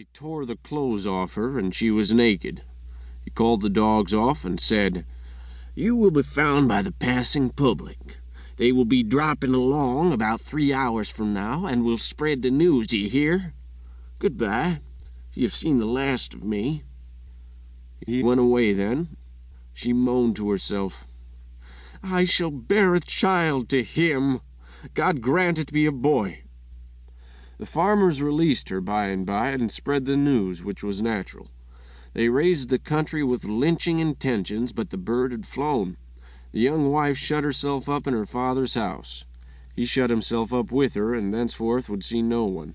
They tore the clothes off her, and she was naked. He called the dogs off and said, "You will be found by the passing public. They will be dropping along about 3 hours from now, and will spread the news, do you hear? Goodbye. You've seen the last of me." He went away then. She moaned to herself, "I shall bear a child to him. God grant it be a boy." The farmers released her by and spread the news, which was natural. They raised the country with lynching intentions, but the bird had flown. The young wife shut herself up in her father's house. He shut himself up with her, and thenceforth would see no one.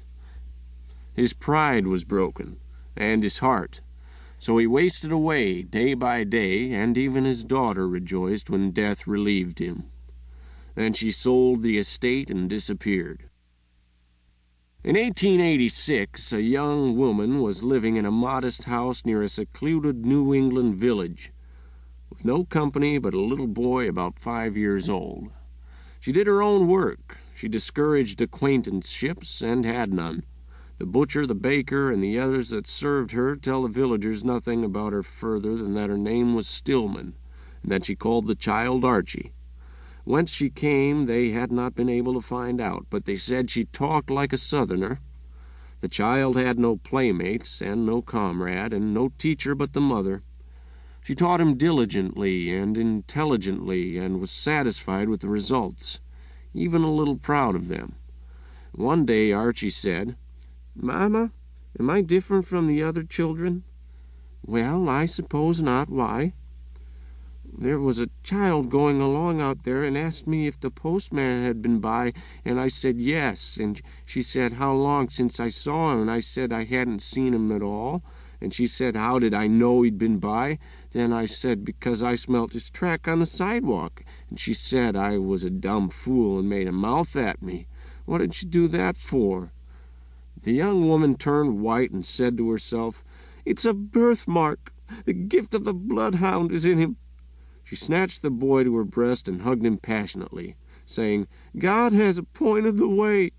His pride was broken, and his heart. So he wasted away day by day, and even his daughter rejoiced when death relieved him. Then she sold the estate and disappeared. In 1886, a young woman was living in a modest house near a secluded New England village, with no company but a little boy about 5 years old. She did her own work. She discouraged acquaintanceships and had none. The butcher, the baker, and the others that served her tell the villagers nothing about her further than that her name was Stillman, and that she called the child Archy. Whence she came they had not been able to find out, but they said she talked like a Southerner. The child had no playmates and no comrade, and no teacher but the mother. She taught him diligently and intelligently, and was satisfied with the results, even a little proud of them. One day Archy said, "Mamma, am I different from the other children?" "Well, I suppose not. Why?" "There was a child going along out there and asked me if the postman had been by, and I said yes, and she said how long since I saw him, and I said I hadn't seen him at all, and she said how did I know he'd been by. Then I said because I smelt his track on the sidewalk, and she said I was a dumb fool and made a mouth at me. What did she do that for?" The young woman turned white and said to herself, "It's a birthmark. The gift of the bloodhound is in him." She snatched the boy to her breast and hugged him passionately, saying, "God has appointed the way."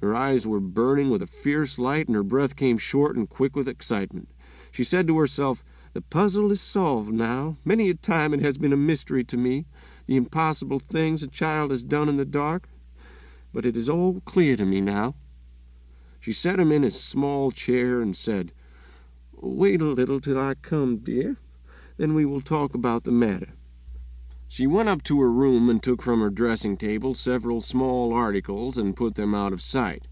Her eyes were burning with a fierce light, and her breath came short and quick with excitement. She said to herself, "The puzzle is solved now. Many a time it has been a mystery to me, the impossible things a child has done in the dark, but it is all clear to me now." She set him in his small chair and said, "Wait a little till I come, dear. Then we will talk about the matter." She went up to her room and took from her dressing-table several small articles and put them out of sight.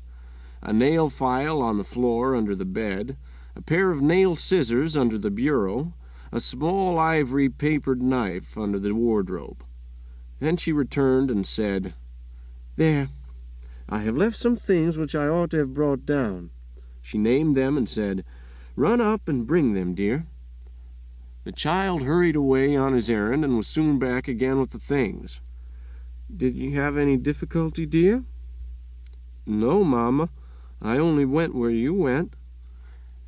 A nail file on the floor under the bed, a pair of nail scissors under the bureau, a small ivory papered knife under the wardrobe. Then she returned and said, "There, I have left some things which I ought to have brought down." She named them and said, "Run up and bring them, dear." The child hurried away on his errand and was soon back again with the things. "Did you have any difficulty, dear?" "No, Mamma. I only went where you went."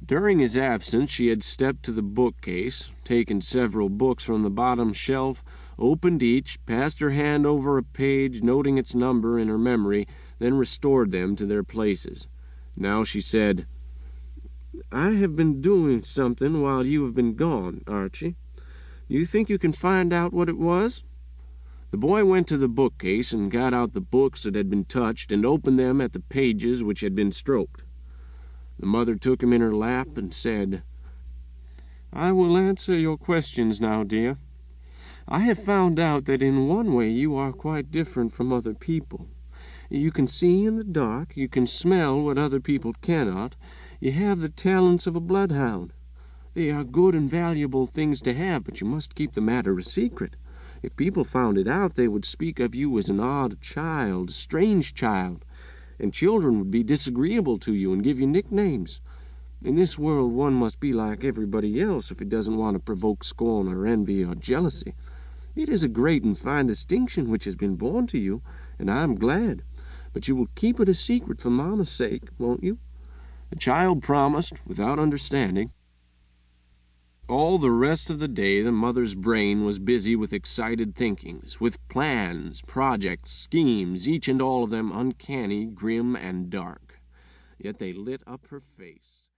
During his absence she had stepped to the bookcase, taken several books from the bottom shelf, opened each, passed her hand over a page, noting its number in her memory, then restored them to their places. Now she said, "I have been doing something while you have been gone, Archy. Do you think you can find out what it was?" The boy went to the bookcase and got out the books that had been touched and opened them at the pages which had been stroked. The mother took him in her lap and said, "I will answer your questions now, dear. I have found out that in one way you are quite different from other people. You can see in the dark, you can smell what other people cannot, you have the talents of a bloodhound. They are good and valuable things to have, but you must keep the matter a secret. If people found it out, they would speak of you as an odd child, a strange child, and children would be disagreeable to you and give you nicknames. In this world one must be like everybody else if he doesn't want to provoke scorn or envy or jealousy. It is a great and fine distinction which has been born to you, and I am glad. But you will keep it a secret for Mamma's sake, won't you?" The child promised, without understanding. All the rest of the day the mother's brain was busy with excited thinkings, with plans, projects, schemes, each and all of them uncanny, grim, and dark. Yet they lit up her face.